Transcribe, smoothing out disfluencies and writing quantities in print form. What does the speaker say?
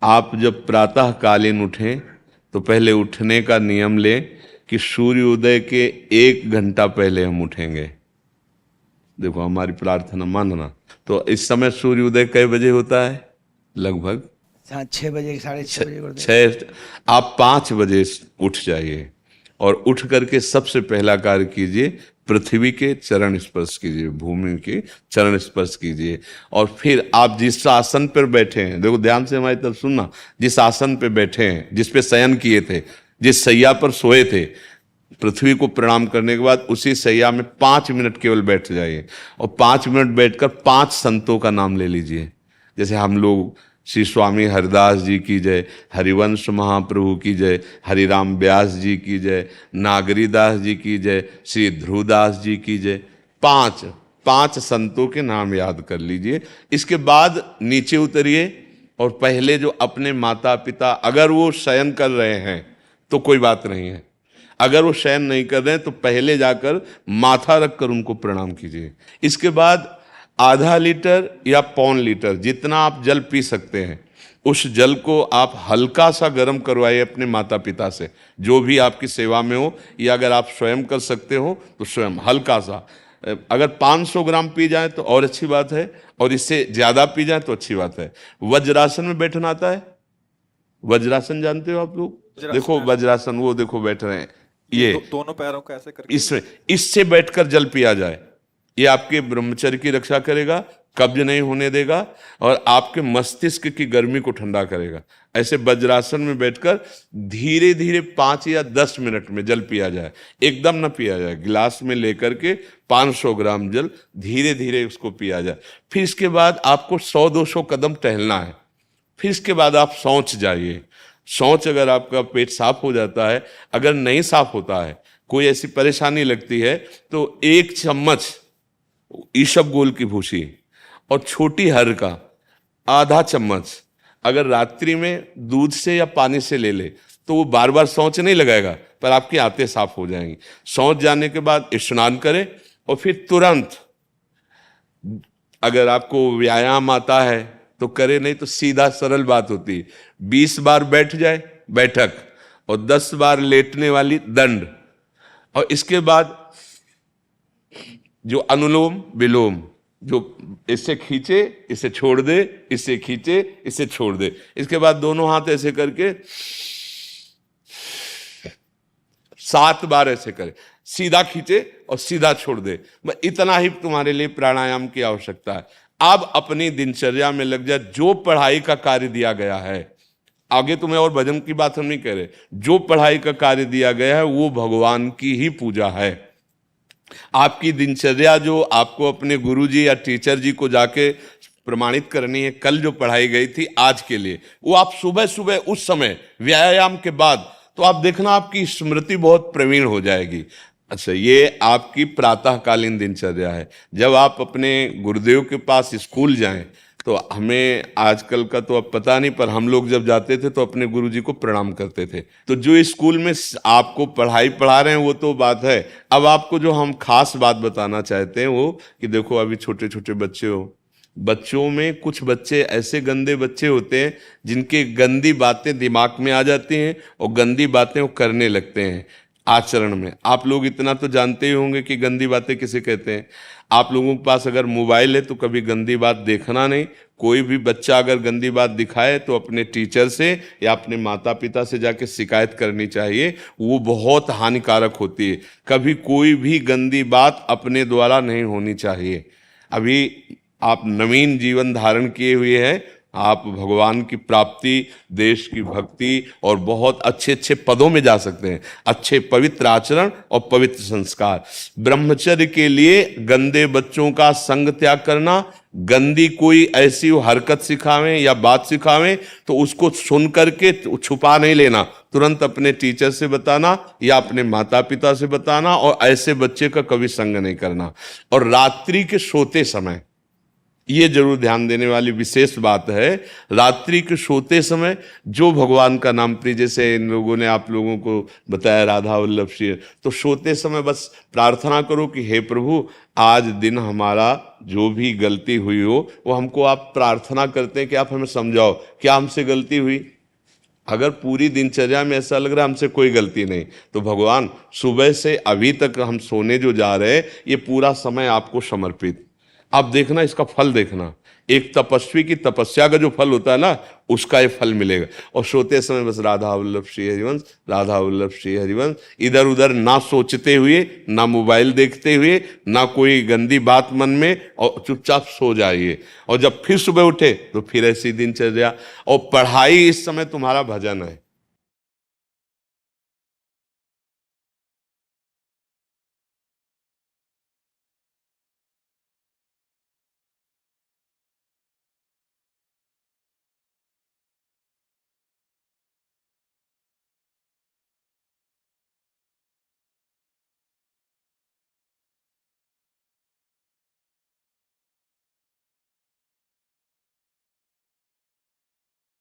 आप जब प्रातः कालीन उठें तो पहले उठने का नियम लें कि सूर्योदय के 1 घंटा पहले हम उठेंगे। देखो हमारी प्रार्थना मानना। तो इस समय सूर्योदय कई बजे होता है? लगभग हाँ, 6 बजे, 6:30 बजे कर दे। छः। आप 5 बजे उठ जाइए और उठ करके सबसे पहला कार्य कीजिए, पृथ्वी के चरण स्पर्श कीजिए, भूमि के चरण स्पर्श कीजिए। और फिर आप जिस आसन पर बैठे हैं, देखो ध्यान से हमारी तरफ सुनना, जिस आसन पे बैठे हैं, जिस पे शयन किए थे, जिस सैया पर सोए थे, पृथ्वी को प्रणाम करने के बाद उसी सैया में 5 मिनट केवल बैठ जाइए और 5 मिनट बैठकर 5 संतों का नाम ले लीजिए। जैसे हम लोग श्री स्वामी हरिदास जी की जय, हरिवंश महाप्रभु की जय, हरिराम व्यास जी की जय, नागरीदास जी की जय, श्री ध्रुवदास जी की जय। पांच पांच संतों के नाम याद कर लीजिए। इसके बाद नीचे उतरिए और पहले जो अपने माता पिता, अगर वो शयन कर रहे हैं तो कोई बात नहीं है, अगर वो शयन नहीं कर रहे हैं तो पहले जाकर माथा रखकर उनको प्रणाम कीजिए। इसके बाद आधा लीटर या 1.25 लीटर जितना आप जल पी सकते हैं, उस जल को आप हल्का सा गर्म करवाइए अपने माता पिता से, जो भी आपकी सेवा में हो, या अगर आप स्वयं कर सकते हो तो स्वयं हल्का सा। अगर 500 ग्राम पी जाए तो और अच्छी बात है, और इससे ज्यादा पी जाए तो अच्छी बात है। वज्रासन में बैठना आता है? वज्रासन जानते हो आप लोग? देखो वज्रासन, वो देखो बैठ रहे हैं, ये दोनों पैरों को ऐसे करके इसमें इससे बैठकर जल पिया जाए। ये आपके ब्रह्मचर्य की रक्षा करेगा, कब्ज नहीं होने देगा और आपके मस्तिष्क की गर्मी को ठंडा करेगा। ऐसे वज्रासन में बैठकर धीरे धीरे 5 या 10 मिनट में जल पिया जाए, एकदम ना पिया जाए। गिलास में लेकर के 500 ग्राम जल धीरे धीरे उसको पिया जाए। फिर इसके बाद आपको 100-200 कदम टहलना है। फिर इसके बाद आप शौच जाइए। शौच, अगर आपका पेट साफ हो जाता है, अगर नहीं साफ होता है, कोई ऐसी परेशानी लगती है, तो 1 चम्मच ईसबगोल की भूसी और छोटी हर का आधा चम्मच अगर रात्रि में दूध से या पानी से ले ले तो वो बार बार शौच नहीं लगाएगा, पर आपकी आंतें साफ हो जाएंगी। शौच जाने के बाद स्नान करें और फिर तुरंत, अगर आपको व्यायाम आता है तो करे, नहीं तो सीधा सरल बात होती है, 20 बार बैठ जाए बैठक और 10 बार लेटने वाली दंड। और इसके बाद जो अनुलोम विलोम, जो इससे खींचे इसे छोड़ दे, इससे खींचे इसे छोड़ दे। इसके बाद दोनों हाथ ऐसे करके 7 बार ऐसे करे, सीधा खींचे और सीधा छोड़ दे। इतना ही तुम्हारे लिए प्राणायाम की आवश्यकता है। अब अपनी दिनचर्या में लग जा। जो पढ़ाई का कार्य दिया गया है, आगे तुम्हें और भजन की बात हम नहीं कह रहे, जो पढ़ाई का कार्य दिया गया है वो भगवान की ही पूजा है। आपकी दिनचर्या जो आपको अपने गुरुजी या टीचर जी को जाके प्रमाणित करनी है, कल जो पढ़ाई गई थी आज के लिए, वो आप सुबह सुबह उस समय व्यायाम के बाद, तो आप देखना आपकी स्मृति बहुत प्रवीण हो जाएगी। अच्छा, ये आपकी प्रातःकालीन दिनचर्या है। जब आप अपने गुरुदेव के पास स्कूल जाएं, तो हमें आजकल का तो अब पता नहीं, पर हम लोग जब जाते थे तो अपने गुरुजी को प्रणाम करते थे। तो जो स्कूल में आपको पढ़ाई पढ़ा रहे हैं वो तो बात है, अब आपको जो हम खास बात बताना चाहते हैं वो कि देखो अभी छोटे छोटे बच्चे हो, बच्चों में कुछ बच्चे ऐसे गंदे बच्चे होते हैं जिनके गंदी बातें दिमाग में आ जाती हैं और गंदी बातें वो करने लगते हैं आचरण में। आप लोग इतना तो जानते ही होंगे कि गंदी बातें किसे कहते हैं। आप लोगों के पास अगर मोबाइल है तो कभी गंदी बात देखना नहीं। कोई भी बच्चा अगर गंदी बात दिखाए तो अपने टीचर से या अपने माता पिता से जाके शिकायत करनी चाहिए, वो बहुत हानिकारक होती है। कभी कोई भी गंदी बात अपने द्वारा नहीं होनी चाहिए। अभी आप नवीन जीवन धारण किए हुए हैं, आप भगवान की प्राप्ति, देश की भक्ति और बहुत अच्छे अच्छे पदों में जा सकते हैं। अच्छे पवित्र आचरण और पवित्र संस्कार। ब्रह्मचर्य के लिए गंदे बच्चों का संग त्याग करना, गंदी कोई ऐसी हरकत सिखावें या बात सिखावें तो उसको सुन करके छुपा नहीं लेना, तुरंत अपने टीचर से बताना या अपने माता पिता से बताना, और ऐसे बच्चे का कभी संग नहीं करना। और रात्रि के सोते समय ये जरूर ध्यान देने वाली विशेष बात है। रात्रि के सोते समय जो भगवान का नाम प्रिय, जैसे इन लोगों ने आप लोगों को बताया राधा वल्लभ श्री, तो सोते समय बस प्रार्थना करो कि हे प्रभु आज दिन हमारा जो भी गलती हुई हो वो हमको आप प्रार्थना करते हैं कि आप हमें समझाओ क्या हमसे गलती हुई। अगर पूरी दिनचर्या में ऐसा लग रहा है हमसे कोई गलती नहीं, तो भगवान सुबह से अभी तक हम सोने जो जा रहे हैं ये पूरा समय आपको समर्पित। आप देखना इसका फल देखना, एक तपस्वी की तपस्या का जो फल होता है ना उसका ये फल मिलेगा। और सोते समय बस राधा वल्लभ श्री हरिवंश, राधा वल्लभ श्री हरिवंश, इधर उधर ना सोचते हुए, ना मोबाइल देखते हुए, ना कोई गंदी बात मन में, और चुपचाप सो जाइए। और जब फिर सुबह उठे तो फिर ऐसी दिनचर्या। और पढ़ाई इस समय तुम्हारा भजन है।